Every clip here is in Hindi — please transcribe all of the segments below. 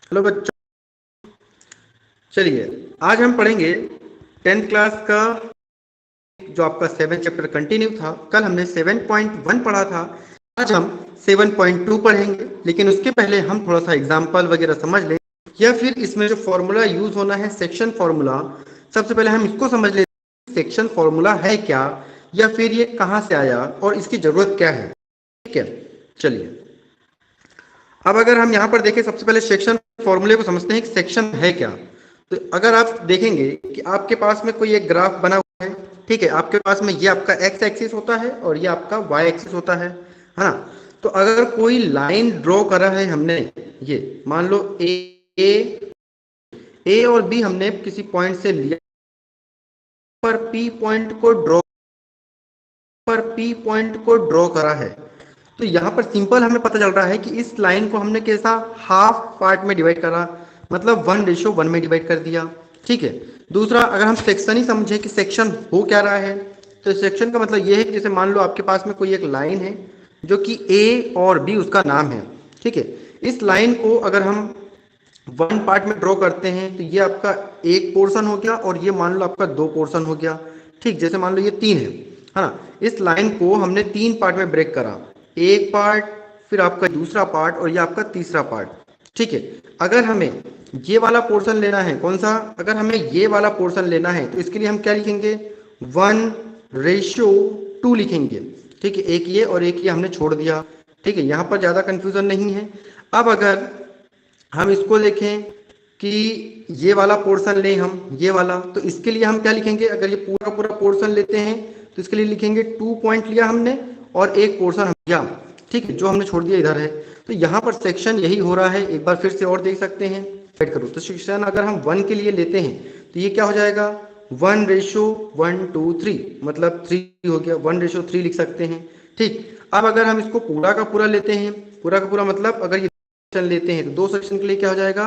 हेलो बच्चों, चलिए आज हम पढ़ेंगे 10th क्लास का जो आपका 7 चैप्टर कंटिन्यू था। कल हमने 7.1 पढ़ा था, आज हम 7.2 पढ़ेंगे। लेकिन उसके पहले हम थोड़ा सा एग्जाम्पल वगैरह समझ लें, या फिर इसमें जो फॉर्मूला यूज होना है सेक्शन फॉर्मूला, सबसे पहले हम इसको समझ लेते हैं। सेक्शन फॉर्मूला है क्या, या फिर ये कहाँ से आया और इसकी जरूरत क्या है। ठीक है, चलिए अब अगर हम यहाँ पर देखें, सबसे पहले सेक्शन फॉर्मूले को समझते हैं कि सेक्शन है क्या। तो अगर आप देखेंगे कि आपके पास में कोई एक ग्राफ बना हुआ है, ठीक है, आपके पास में ये आपका एक्स एक्सिस होता है और ये आपका वाई एक्सिस होता है ना। तो अगर कोई लाइन ड्रॉ करा है हमने, ये मान लो ए और बी हमने किसी पॉइंट से लिया, पर पी पॉइंट को ड्रॉ करा है। तो यहाँ पर सिंपल हमें पता चल रहा है कि इस लाइन को हमने कैसा हाफ पार्ट में डिवाइड करा, मतलब 1:1 में डिवाइड कर दिया। ठीक है, दूसरा अगर हम सेक्शन ही समझे कि सेक्शन हो क्या रहा है, तो सेक्शन का मतलब ये है कि जैसे मान लो आपके पास में कोई एक लाइन है जो कि ए और बी उसका नाम है। ठीक है, इस लाइन को अगर हम वन पार्ट में ड्रॉ करते हैं तो ये आपका एक पोर्शन हो गया और ये मान लो आपका दो पोर्शन हो गया। ठीक, जैसे मान लो ये तीन है ना। इस लाइन को हमने तीन पार्ट में ब्रेक करा, एक पार्ट, फिर आपका दूसरा पार्ट और ये आपका तीसरा पार्ट। ठीक है, अगर हमें ये वाला पोर्शन लेना है, कौन सा, अगर हमें ये वाला पोर्शन लेना है तो इसके लिए हम क्या लिखेंगे, 1:2 लिखेंगे। ठीक है, एक ये और एक ये हमने छोड़ दिया। ठीक है, यहाँ पर ज्यादा कंफ्यूजन नहीं है। अब अगर हम इसको देखें कि ये वाला पोर्शन लें हम, ये वाला, तो इसके लिए हम क्या लिखेंगे, अगर ये पूरा पूरा पोर्शन लेते हैं तो इसके लिए लिखेंगे 2 पॉइंट लिया हमने और एक पोर्शन हम लिया। ठीक है, जो हमने छोड़ दिया इधर है। तो यहाँ पर सेक्शन यही हो रहा है, एक बार फिर से और देख सकते हैं, ऐड करो तो सेक्शन अगर हम 1 के लिए लेते हैं तो ये क्या हो जाएगा, 1:1, 2, 3, मतलब 3 हो गया, 1:3 लिख सकते हैं। ठीक, अब अगर हम इसको पूरा का पूरा लेते हैं, पूरा का पूरा मतलब अगर ये सेक्शन लेते हैं तो दो सेक्शन के लिए क्या हो जाएगा,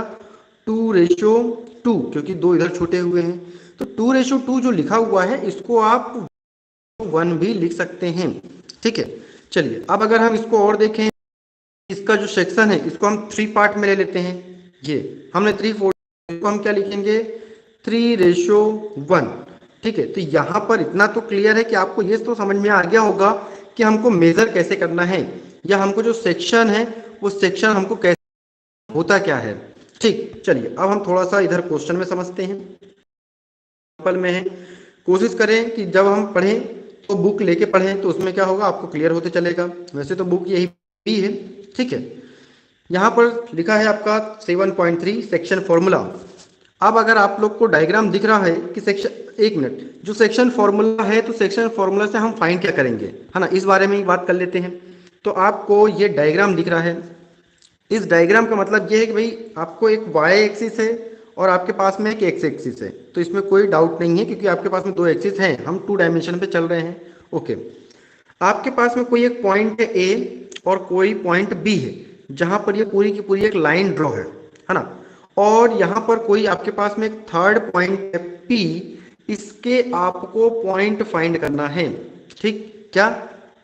2:2, क्योंकि दो इधर छूटे हुए हैं। तो 2:2 जो लिखा हुआ है इसको आप 1 भी लिख सकते हैं। ठीक है, चलिए अब अगर हम इसको और देखें, इसका जो सेक्शन है इसको हम 3 पार्ट में ले लेते हैं। ये हमने 3/4, इसको हम क्या लिखेंगे, 3:1। ठीक है, तो यहाँ पर इतना तो क्लियर है कि आपको ये तो समझ में आ गया होगा कि हमको मेजर कैसे करना है, या हमको जो सेक्शन है वो सेक्शन हमको कैसे होता क्या है। ठीक, चलिए अब हम थोड़ा सा इधर क्वेश्चन में समझते हैं, एग्जाम्पल में है। कोशिश करें कि जब हम पढ़ें तो बुक लेके पढ़ें, तो उसमें क्या होगा आपको क्लियर होते चलेगा। वैसे तो बुक यही भी है। ठीक है, यहाँ पर लिखा है आपका 7.3 सेक्शन फॉर्मूला। अब अगर आप लोग को डायग्राम दिख रहा है कि सेक्शन, एक मिनट, जो सेक्शन फॉर्मूला है तो सेक्शन फॉर्मूला से हम फाइंड क्या करेंगे, है ना, इस बारे में ही बात कर लेते हैं। तो आपको ये डायग्राम दिख रहा है, इस डायग्राम का मतलब ये है कि भाई आपको एक वाई एक्सिस है और आपके पास में एक एक्स एक्सिस है। तो इसमें कोई डाउट नहीं है क्योंकि आपके पास में दो एक्सिस हैं, हम 2 डायमेंशन पे चल रहे हैं। ओके, आपके पास में कोई एक पॉइंट है ए और कोई पॉइंट बी है, जहां पर ये पूरी की पूरी एक लाइन ड्रॉ है ना। और यहाँ पर कोई आपके पास में एक थर्ड पॉइंट है पी, इसके आपको पॉइंट फाइंड करना है। ठीक, क्या,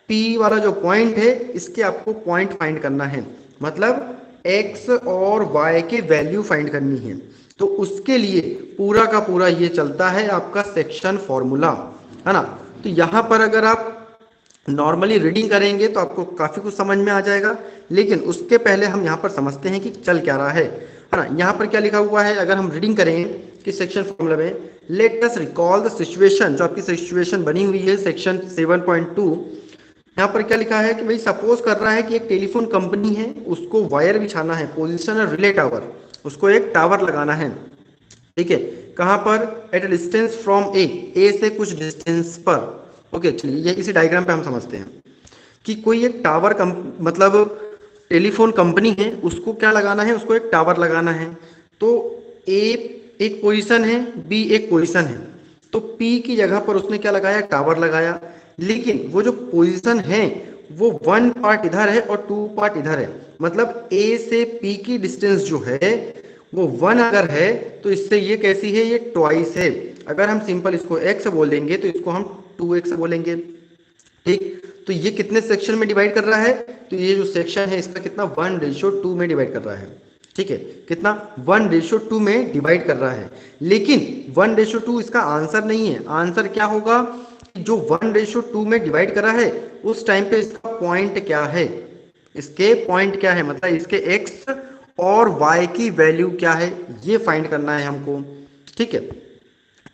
पी वाला जो पॉइंट है इसके आपको पॉइंट फाइंड करना है, मतलब x और y के वैल्यू फाइंड करनी है। तो उसके लिए पूरा का पूरा ये चलता है आपका सेक्शन फॉर्मूला, है ना। तो यहाँ पर अगर आप नॉर्मली रीडिंग करेंगे तो आपको काफी कुछ समझ में आ जाएगा, लेकिन उसके पहले हम यहाँ पर समझते हैं कि चल क्या रहा है ना। यहाँ पर क्या लिखा हुआ है, अगर हम रीडिंग करें कि सेक्शन फॉर्मूला में, let us recall the situation, जो आपकी सिचुएशन बनी हुई है सेक्शन 7.2, यहाँ पर क्या लिखा है कि भाई सपोज कर रहा है कि एक टेलीफोन कंपनी है, उसको वायर बिछाना है, पोजीशन रिले टावर, उसको एक टावर लगाना है। ठीक है, कहाँ पर, एट डिस्टेंस फ्रॉम ए से कुछ डिस्टेंस पर। ओके, चलिए ये इसी डायग्राम पे हम समझते हैं कि कोई एक टावर मतलब टेलीफोन कंपनी है, उसको क्या लगाना है, उसको एक टावर लगाना है। तो ए एक पोजीशन है, बी एक पोजीशन है, तो पी की जगह पर उसने क्या लगाया, टावर लगाया। लेकिन वो जो पोजीशन है वो 1 पार्ट इधर है और 2 पार्ट इधर है, मतलब ए से पी की डिस्टेंस जो है वो 1 अगर है तो इससे ये कैसी है, ये ट्वाइस है। अगर हम सिंपल इसको x बोलेंगे तो इसको हम 2x बोलेंगे। ठीक, तो ये कितने सेक्शन में डिवाइड कर रहा है, तो ये जो सेक्शन है इसका कितना, 1:2 में डिवाइड कर रहा है। ठीक है, कितना 1:2 में डिवाइड कर रहा है, लेकिन 1:2 इसका आंसर नहीं है। आंसर क्या होगा, जो 1:2 में डिवाइड कर रहा है उस टाइम पे इसका पॉइंट क्या है, इसके पॉइंट क्या है, मतलब इसके एक्स और वाई की वैल्यू क्या है, ये फाइंड करना है हमको। ठीक है,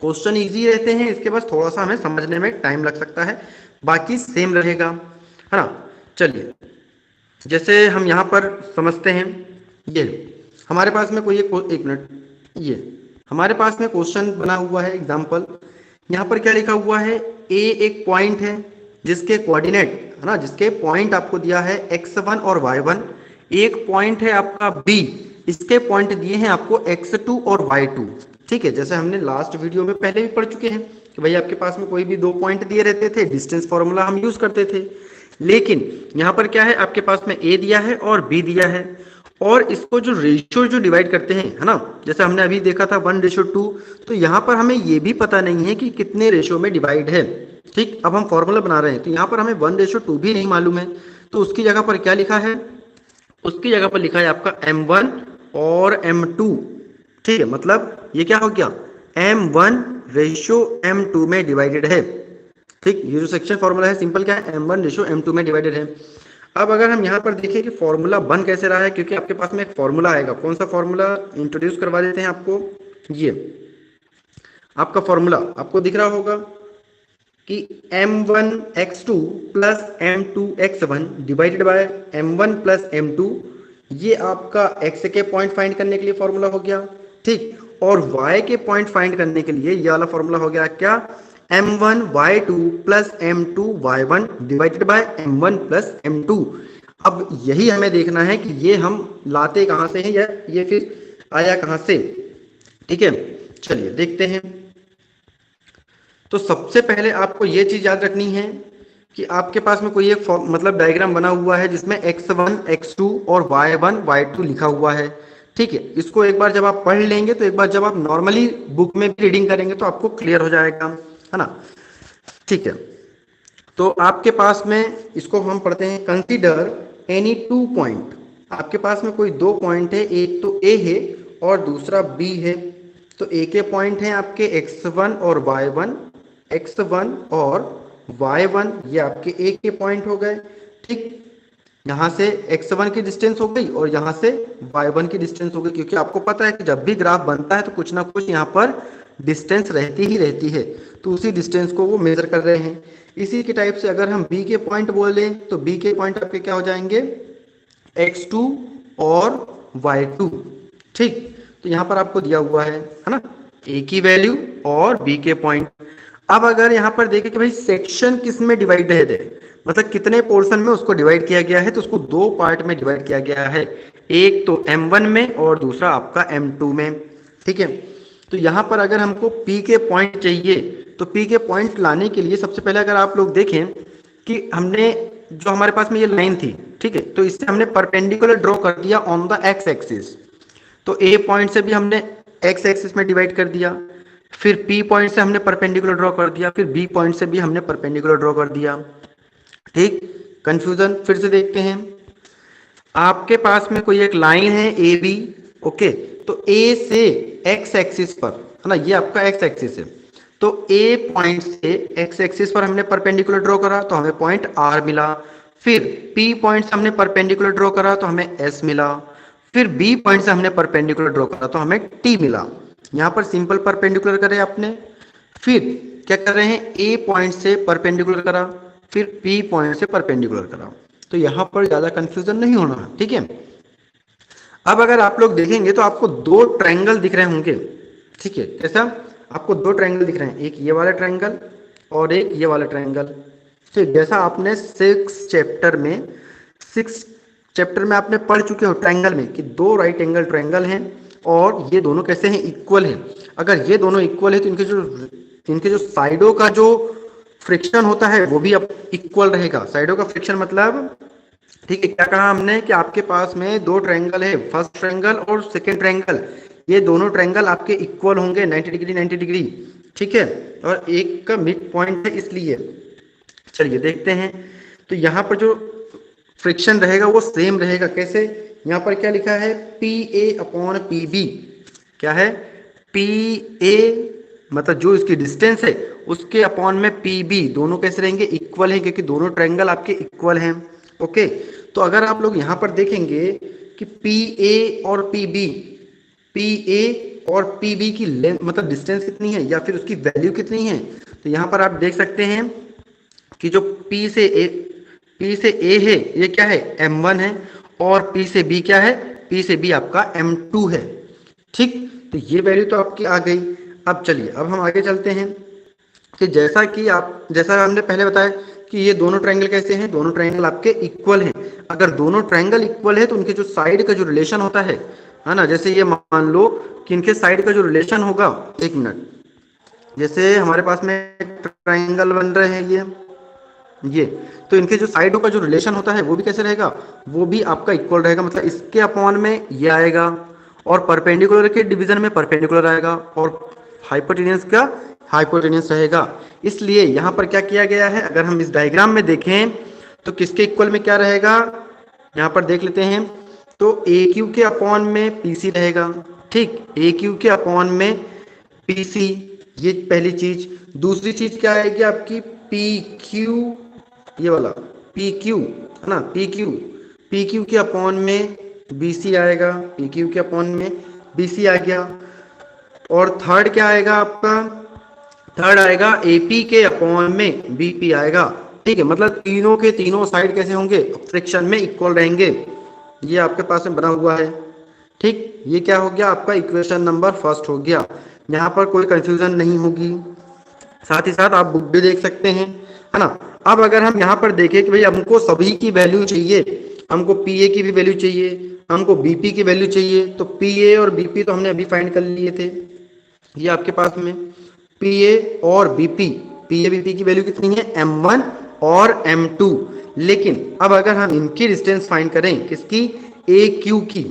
क्वेश्चन इजी रहते हैं, इसके बस थोड़ा सा हमें समझने में टाइम लग सकता है, बाकी सेम रहेगा, है ना। चलिए, जैसे हम यहाँ पर समझते हैं, ये हमारे पास में कोई एक मिनट, ये हमारे पास में क्वेश्चन बना हुआ है एग्जाम्पल। यहाँ पर क्या लिखा हुआ है, ए एक पॉइंट है जिसके कोऑर्डिनेट, है ना, जिसके पॉइंट आपको दिया है x1 और y1। एक पॉइंट है आपका बी, इसके पॉइंट दिए हैं आपको x2 और y2। ठीक है, जैसे हमने लास्ट वीडियो में पहले भी पढ़ चुके हैं कि भाई आपके पास में कोई भी दो पॉइंट दिए रहते थे, डिस्टेंस फॉर्मूला हम यूज करते थे। लेकिन यहाँ पर क्या है, आपके पास में ए दिया है और बी दिया है, और इसको जो रेशियो जो डिवाइड करते हैं, है ना, जैसे हमने अभी देखा था 1:2, तो यहाँ पर हमें ये भी पता नहीं है कि कितने रेशियो में डिवाइड है। ठीक, अब हम फॉर्मूला बना रहे हैं तो यहाँ पर हमें 1:2 भी नहीं मालूम है, तो उसकी जगह पर क्या लिखा है, उसकी जगह पर लिखा है आपका m1 और m2। ठीक है, मतलब ये क्या हो गया, m1 रेशियो m2 में डिवाइडेड है। ठीक, ये जो सेक्शन फॉर्मूला है सिंपल क्या है, m1 रेशियो m2 में डिवाइडेड है। अब अगर हम यहाँ पर देखें कि फॉर्मूला बन कैसे रहा है, क्योंकि आपके पास में एक फॉर्मूला आएगा, कौन सा फॉर्मूला इंट्रोड्यूस करवा देते हैं आपको, ये आपका फॉर्मूला आपको दिख रहा होगा कि m1x2 plus m2x1 divided by m1 plus m2, ये आपका x के पॉइंट फाइंड करने के लिए फॉर्मूला हो गया। ठीक, और y के पॉइंट फाइंड करने के लिए ये वाला फॉर्मूला हो गया क्या, m1 y2 plus m2 y1 divided by m1 plus m2। अब यही हमें देखना है कि ये हम लाते कहाँ से हैं या ये फिर आया कहाँ से। ठीक है, चलिए देखते हैं। तो सबसे पहले आपको ये चीज याद रखनी है कि आपके पास में कोई एक मतलब डायग्राम बना हुआ है जिसमें x1 x2 और y1 y2 लिखा हुआ है। ठीक है, इसको एक बार जब आप पढ़ लेंगे तो एक बार जब आप नॉर्मली बुक में भी रीडिंग करेंगे तो आपको क्लियर हो जाएगा, है ना। ठीक है, तो आपके पास में इसको हम पढ़ते हैं, कंसीडर एनी टू पॉइंट। आपके पास में कोई दो पॉइंट है, एक तो ए है और दूसरा बी है। तो ए के पॉइंट हैं आपके x1 और y1, x1 और y1 ये आपके ए के पॉइंट हो गए। ठीक, यहाँ से x1 की डिस्टेंस हो गई और यहाँ से y1 की डिस्टेंस हो गई, क्योंकि आपको पता है कि जब भी ग्राफ बनता है तो कुछ ना कुछ यहाँ पर डिस्टेंस रहती ही रहती है, तो उसी डिस्टेंस को वो मेजर कर रहे हैं। इसी के टाइप से अगर हम b के पॉइंट बोले तो b के पॉइंट आपके क्या हो जाएंगे, x2 और y2। ठीक, तो यहाँ पर आपको दिया हुआ है ना, a की वैल्यू और b के पॉइंट। अब अगर यहाँ पर देखें कि भाई सेक्शन किस में डिवाइड है, मतलब कितने पोर्शन में उसको डिवाइड किया गया है, तो उसको दो पार्ट में डिवाइड किया गया है, एक तो m1 में और दूसरा आपका m2 में। ठीक है, तो यहाँ पर अगर हमको p के पॉइंट चाहिए तो p के पॉइंट लाने के लिए सबसे पहले अगर आप लोग देखें कि हमने जो हमारे पास में ये लाइन थी, ठीक है, तो इससे हमने परपेंडिकुलर ड्रॉ कर दिया ऑन द एक्स एक्सिस। तो a पॉइंट से भी हमने एक्स एक्सिस में डिवाइड कर दिया, फिर p पॉइंट से हमने परपेंडिकुलर ड्रॉ कर दिया, फिर b पॉइंट से भी हमने परपेंडिकुलर ड्रॉ कर दिया। ठीक, कंफ्यूजन फिर से देखते हैं। आपके पास में कोई एक लाइन है ए बी, ओके, तो a से x एक्सिस पर, है ना, ये आपका x एक्सिस है, तो a पॉइंट से x एक्सिस पर हमने परपेंडिकुलर ड्रॉ करा तो हमें पॉइंट r मिला, फिर p पॉइंट से हमने परपेंडिकुलर ड्रॉ करा तो हमें s मिला, फिर b पॉइंट से हमने परपेंडिकुलर ड्रॉ करा तो हमें t मिला। यहाँ पर सिंपल परपेंडिकुलर करे आपने, फिर क्या कर रहे हैं, a पॉइंट से परपेंडिकुलर करा, फिर p पॉइंट से परपेंडिकुलर करा, तो यहाँ पर ज्यादा कंफ्यूजन नहीं होना। ठीक है, अब अगर आप लोग देखेंगे तो आपको दो ट्रायंगल दिख रहे होंगे। ठीक है, कैसा, आपको दो ट्रायंगल दिख रहे हैं, एक ये वाला ट्रायंगल और एक ये वाला ट्रायंगल। ठीक, जैसा आपने सिक्स चैप्टर में आपने पढ़ चुके हो ट्रायंगल में कि दो राइट एंगल ट्रायंगल हैं और ये दोनों कैसे हैं, इक्वल हैं। अगर ये दोनों इक्वल है तो इनके जो साइडों का जो फ्रिक्शन होता है वो भी अब इक्वल रहेगा। साइडों का फ्रिक्शन मतलब, ठीक है, क्या कहा हमने कि आपके पास में दो ट्रायंगल है, फर्स्ट ट्रायंगल और सेकंड ट्रायंगल, ये दोनों ट्रायंगल आपके इक्वल होंगे 90 डिग्री 90 डिग्री। ठीक है, और एक का मिड पॉइंट है इसलिए। चलिए देखते हैं, तो यहाँ पर जो फ्रिक्शन रहेगा वो सेम रहेगा, कैसे यहाँ पर क्या लिखा है, P A upon P B, क्या है, पी ए मतलब जो इसकी डिस्टेंस है उसके अपॉन में पी बी, दोनों कैसे रहेंगे, इक्वल है, क्योंकि दोनों ट्रायंगल आपके इक्वल हैं। ओके, तो अगर आप लोग यहाँ पर देखेंगे कि पी ए और पी ए और पी बी की लेंथ मतलब डिस्टेंस कितनी है या फिर उसकी वैल्यू कितनी है, तो यहाँ पर आप देख सकते हैं कि जो पी से ए है ये क्या है, m1 है, और पी से बी क्या है, पी से बी आपका m2 है। ठीक, तो ये वैल्यू तो आपकी आ गई। अब चलिए, अब हम आगे चलते हैं कि जैसा हमने पहले बताया कि ये दोनों ट्रायंगल कैसे हैं, दोनों ट्रायंगल आपके इक्वल हैं। अगर दोनों ट्रायंगल इक्वल है तो उनके जो साइड का जो रिलेशन होता है ना, जैसे ये मान लो कि इनके साइड का जो रिलेशन होगा, एक मिनट, जैसे हमारे पास में ट्रायंगल बन रहे हैं ये, तो इनके जो साइडों का जो रिलेशन होता है वो भी कैसे रहेगा, वो भी आपका इक्वल रहेगा। मतलब इसके अपॉन में ये आएगा और परपेंडिकुलर के डिवीजन में परपेंडिकुलर आएगा और हाइपोटेन्यूस का हाइपोटेन्यूस रहेगा। इसलिए यहाँ पर क्या किया गया है, अगर हम इस डायग्राम में देखें तो किसके इक्वल में क्या रहेगा, यहाँ पर देख लेते हैं, तो ए क्यू के अपॉन में पी सी रहेगा। ठीक, ए क्यू के अपॉन में पी सी, ये पहली चीज। दूसरी चीज क्या आएगी आपकी, पी क्यू, ये वाला पी क्यू है ना, पी क्यू के अपॉन में बी सी आएगा, पी क्यू के अपॉन में बी सी आ गया। और थर्ड क्या आएगा आपका, थर्ड आएगा एपी के अपॉन में बीपी आएगा। ठीक है, मतलब तीनों के तीनों साइड कैसे होंगे, फ्रैक्शन में इक्वल रहेंगे। ये आपके पास में बना हुआ है। ठीक, ये क्या हो गया आपका इक्वेशन नंबर फर्स्ट हो गया, यहाँ पर कोई कंफ्यूजन नहीं होगी। साथ ही साथ आप बुक भी देख सकते हैं, है ना। अब अगर हम यहाँ पर देखें कि भाई हमको सभी की वैल्यू चाहिए, हमको पी ए की भी वैल्यू चाहिए, हमको बीपी की वैल्यू चाहिए, तो पी ए और बीपी तो हमने अभी फाइंड कर लिए थे, ये आपके पास में पी ए और बीपी, पी ए बीपी की वैल्यू कितनी है, m1 और m2। लेकिन अब अगर हम इनकी डिस्टेंस फाइंड करें, किसकी, ए क्यू की,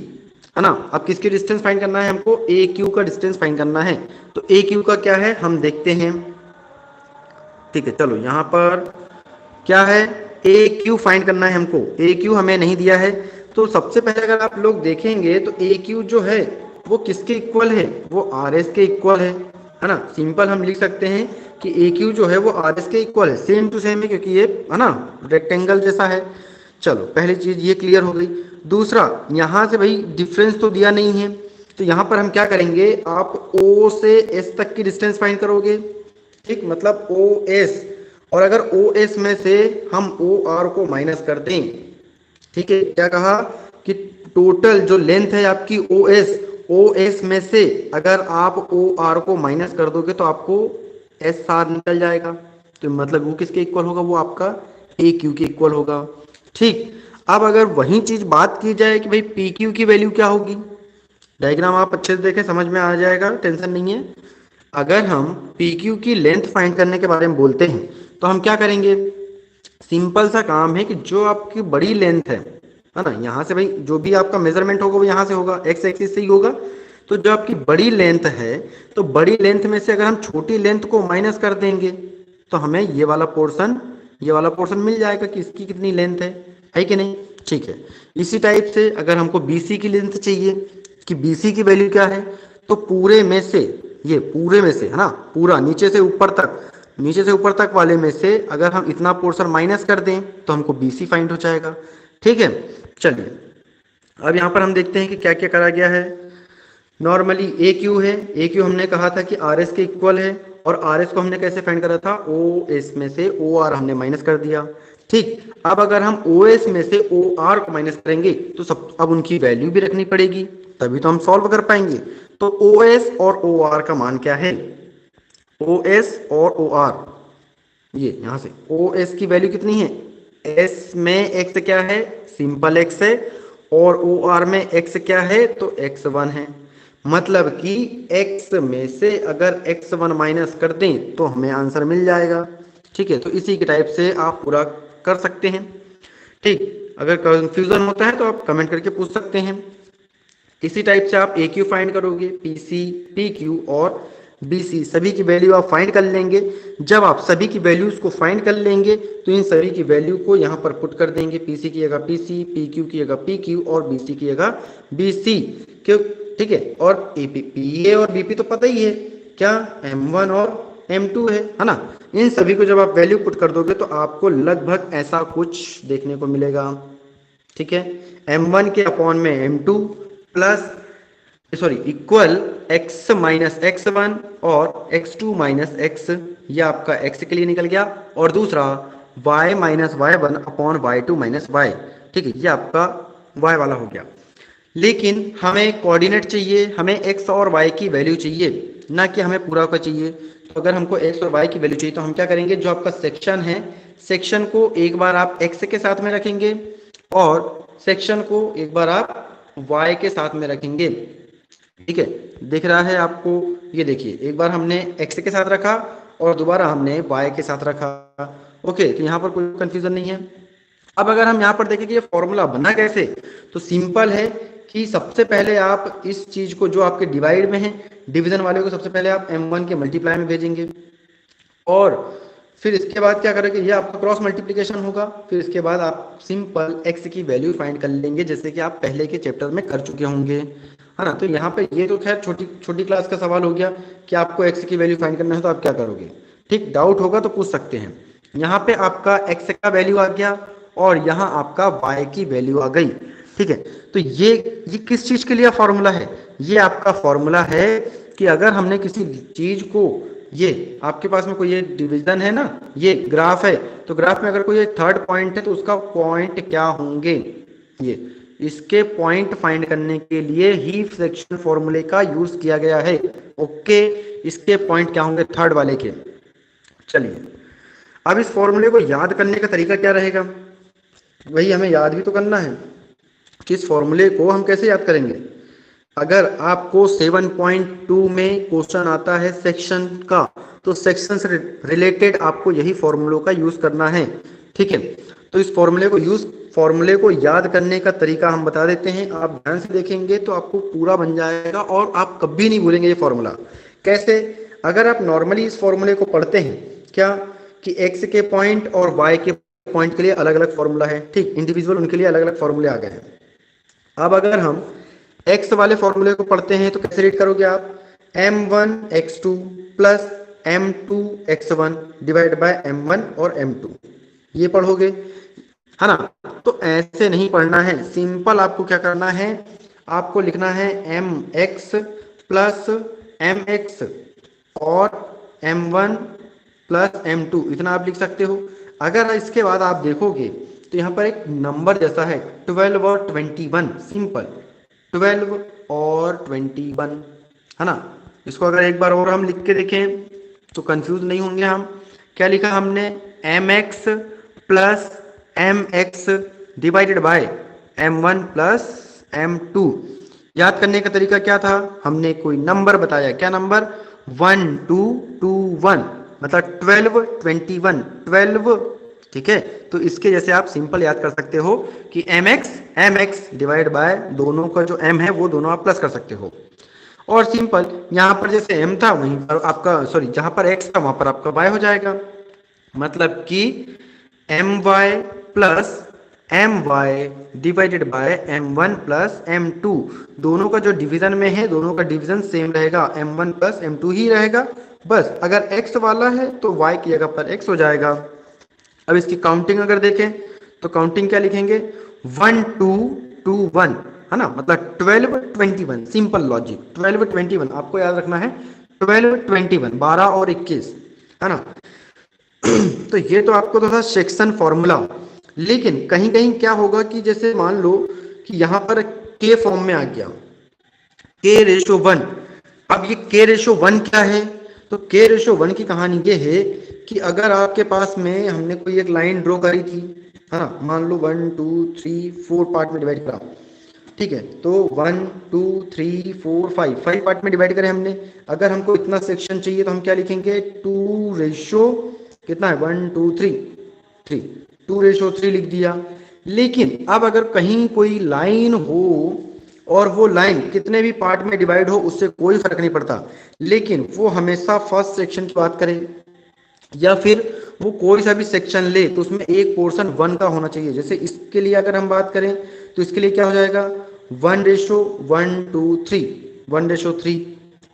है ना। अब किसकी डिस्टेंस फाइंड करना है, हमको ए क्यू का डिस्टेंस फाइंड करना है। तो ए क्यू का क्या है हम देखते हैं। ठीक है, चलो यहाँ पर क्या है, ए क्यू फाइंड करना है हमको, ए क्यू हमें नहीं दिया है। तो सबसे पहले अगर आप लोग देखेंगे तो ए क्यू जो है वो किसके इक्वल है, वो आर एस के इक्वल है ना। सिंपल हम लिख सकते हैं कि ए क्यू जो है वो आर एस के इक्वल है, सेम टू सेम है, क्योंकि ये है ना रेक्टेंगल जैसा है। चलो पहली चीज ये क्लियर हो गई। दूसरा, यहाँ से भाई डिफरेंस तो दिया नहीं है, तो यहाँ पर हम क्या करेंगे, आप ओ से एस तक की डिस्टेंस फाइंड करोगे। ठीक, मतलब ओ एस, और अगर ओ एस में से हम ओ आर को माइनस कर दें, ठीक है, क्या कहा कि टोटल जो लेंथ है आपकी ओ एस में से अगर आप ओ आर को माइनस कर दोगे तो आपको एस आर निकल जाएगा। तो मतलब वो किसके इक्वल होगा, वो आपका ए क्यू के इक्वल होगा। ठीक, अब अगर वही चीज बात की जाए कि भाई पी क्यू की वैल्यू क्या होगी, डायग्राम आप अच्छे से देखें, समझ में आ जाएगा, टेंशन नहीं है। अगर हम पी क्यू की लेंथ फाइंड करने के बारे में बोलते हैं तो हम क्या करेंगे, सिंपल सा काम है कि जो आपकी बड़ी लेंथ है ना, यहाँ से भाई जो भी आपका मेजरमेंट होगा वो यहाँ से होगा, एक्स एक्सिस से ही होगा। तो जो आपकी बड़ी लेंथ है, तो बड़ी लेंथ में से अगर हम छोटी लेंथ को माइनस कर देंगे तो हमें ये वाला पोर्शन मिल जाएगा कि इसकी कितनी लेंथ है कि नहीं। ठीक है, इसी टाइप से अगर हमको बीसी की लेंथ चाहिए कि बीसी की वैल्यू क्या है, तो पूरे में से है ना, पूरा नीचे से ऊपर तक वाले में से अगर हम इतना पोर्शन माइनस कर दें तो हमको बीसी फाइंड हो जाएगा। ठीक है, चलिए अब यहाँ पर हम देखते हैं कि क्या क्या करा गया है। नॉर्मली ए क्यू है, ए क्यू हमने कहा था कि आर एस के इक्वल है, और आर एस को हमने कैसे फाइंड करा था, ओ एस में से ओ आर हमने माइनस कर दिया। ठीक, अब अगर हम ओ एस में से ओ आर को माइनस करेंगे तो अब उनकी वैल्यू भी रखनी पड़ेगी, तभी तो हम सॉल्व कर पाएंगे। तो ओ एस और ओ आर का मान क्या है, ओ एस और ओ आर, ये यहाँ से ओ एस की वैल्यू कितनी है, एस में एक्स क्या है, सिंपल एक्स है, और ओ आर में एक्स क्या है, तो एक्स वन है। मतलब कि x में से अगर x1 माइनस कर दें तो हमें आंसर मिल जाएगा। ठीक है, तो इसी के टाइप से आप पूरा कर सकते हैं। ठीक, अगर कंफ्यूजन होता है तो आप कमेंट करके पूछ सकते हैं। इसी टाइप से आप ए क्यू फाइंड करोगे, पी सी, पी क्यू और बी सी, सभी की वैल्यू आप फाइंड कर लेंगे। जब आप सभी की वैल्यूज को फाइंड कर लेंगे तो इन सभी की वैल्यू को यहाँ पर पुट कर देंगे। पी सी की जगह पी सी, पी क्यू की जगह पी क्यू और बी सी की जगह बी सी, क्यों? ठीक है। और ए पी, पी ए और बी पी तो पता ही है क्या, M1 और M2 है ना। इन सभी को जब आप वैल्यू पुट कर दोगे तो आपको लगभग ऐसा कुछ देखने को मिलेगा। ठीक है, M1 के अपॉन में M2 plus sorry equal x minus x1 और x2 माइनस x, यह आपका x के लिए निकल गया। और दूसरा y minus y1 upon y2 minus y। ठीक है, ये आपका y वाला हो गया। लेकिन हमें कोऑर्डिनेट चाहिए, हमें x और y की वैल्यू चाहिए, ना कि हमें पूरा का चाहिए। तो अगर हमको x और y की वैल्यू चाहिए तो हम क्या करेंगे, जो आपका सेक्शन है, सेक्शन को एक बार आप x के साथ में रखेंगे और सेक्शन को एक बार आप y के साथ में रखेंगे। ठीक है, दिख रहा है आपको? ये देखिए, एक बार हमने x के साथ रखा और दोबारा हमने y के साथ रखा। ओके, तो यहाँ पर कोई कंफ्यूजन नहीं है। अब अगर हम यहाँ पर देखें कि ये फॉर्मूला बना कैसे, तो सिंपल है कि सबसे पहले आप इस चीज को, जो आपके डिवाइड में है, डिवीजन वाले को सबसे पहले आप m1 के मल्टीप्लाई में भेजेंगे और फिर इसके बाद क्या करेंगे, ये आपका क्रॉस मल्टीप्लिकेशन होगा। फिर इसके बाद आप सिंपल x की वैल्यू फाइंड कर लेंगे, जैसे कि आप पहले के चैप्टर में कर चुके होंगे, है ना। तो यहाँ पे ये तो खैर छोटी छोटी क्लास का सवाल हो गया कि आपको x की वैल्यू फाइंड करना है तो आप क्या करोगे। ठीक, डाउट होगा तो पूछ सकते हैं। यहाँ पे आपका x का वैल्यू आ गया और यहाँ आपका y की वैल्यू आ गई। ठीक है, तो ये किस चीज के लिए फॉर्मूला है, ये आपका फॉर्मूला है कि अगर हमने किसी चीज को, ये आपके पास में कोई ये डिवीजन है ना, ये ग्राफ है, तो ग्राफ में अगर कोई थर्ड पॉइंट है तो उसका पॉइंट क्या होंगे, ये इसके पॉइंट फाइंड करने के लिए ही सेक्शन फॉर्मूले का यूज किया गया है। ओके, इसके पॉइंट क्या होंगे थर्ड वाले के। चलिए, अब इस फॉर्मूले को याद करने का तरीका क्या रहेगा, वही हमें याद भी तो करना है कि इस फॉर्मूले को हम कैसे याद करेंगे। अगर आपको 7.2 में क्वेश्चन आता है सेक्शन का, तो सेक्शन से रिलेटेड आपको यही फॉर्मूलों का यूज करना है। ठीक है, तो इस फॉर्मूले को याद करने का तरीका हम बता देते हैं। आप ध्यान से देखेंगे तो आपको पूरा बन जाएगा और आप कभी नहीं भूलेंगे ये फॉर्मूला। कैसे? अगर आप नॉर्मली इस फॉर्मूले को पढ़ते हैं क्या, कि x के पॉइंट और y के पॉइंट के लिए अलग अलग फॉर्मूला है। ठीक, इंडिविजुअल उनके लिए अलग अलग फॉर्मूले आ गए हैं। अब अगर हम x वाले फॉर्मूले को पढ़ते हैं तो कैसे रीड करोगे आप, m1 x2 plus m2 x1 divide by m1 और m2, ये पढ़ोगे, है ना। तो ऐसे नहीं पढ़ना है, सिंपल आपको क्या करना है, आपको लिखना है mx प्लस mx और m1 प्लस m2, इतना आप लिख सकते हो। अगर इसके बाद आप देखोगे तो यहाँ पर एक नंबर जैसा है 12 और 21, सिंपल 12 और 21, है ना। इसको अगर एक बार और हम लिख के देखें तो कंफ्यूज नहीं होंगे हम। क्या लिखा हमने, mx plus mx divided by m1 plus m2। याद करने का तरीका क्या था, हमने कोई नंबर बताया, क्या नंबर, 1 2 2 1, मतलब 12 21 12। ठीक है, तो इसके जैसे आप सिंपल याद कर सकते हो कि mx डिवाइड बाय दोनों का जो m है वो दोनों आप प्लस कर सकते हो। और सिंपल यहाँ पर जैसे m था वहीं पर आपका, सॉरी जहां पर x था वहां पर आपका y हो जाएगा। मतलब कि my plus my divided by m1 plus m2, दोनों का जो डिवीजन में है दोनों का डिवीजन सेम रहेगा, m1 प्लस m2 ही रहेगा। बस अगर x वाला है तो y की जगह पर x हो जाएगा। अब इसकी काउंटिंग अगर देखें तो काउंटिंग क्या लिखेंगे, 1 2 2 1, है ना, मतलब 12 21, सिंपल लॉजिक। 12 21 आपको याद रखना है, 12 21 12 और 21, है ना। तो ये तो आपको था सेक्शन फॉर्मूला। लेकिन कहीं कहीं क्या होगा कि जैसे मान लो कि यहाँ पर के फॉर्म में आ गया, k/1। अब ये k/1 क्या है, तो k/1 की कहानी ये है कि अगर आपके पास में हमने कोई एक लाइन ड्रॉ करी थी, है ना, मान लो 1 2 3 4 पार्ट में डिवाइड करा। ठीक है, तो 1 2 3 4 5 पार्ट में डिवाइड करें हमने। अगर हमको इतना सेक्शन चाहिए तो हम क्या लिखेंगे, 2 कितना है, 1 2 3 3, 2/3 लिख दिया। लेकिन अब अगर कहीं कोई लाइन हो और वो लाइन कितने भी पार्ट में डिवाइड हो उससे कोई फर्क नहीं पड़ता, लेकिन वो हमेशा फर्स्ट सेक्शन की बात करे या फिर वो कोई सा भी सेक्शन ले तो उसमें एक पोर्शन 1 का होना चाहिए। जैसे इसके लिए अगर हम बात करें तो इसके लिए क्या हो जाएगा 1:1:2:3, 1:3,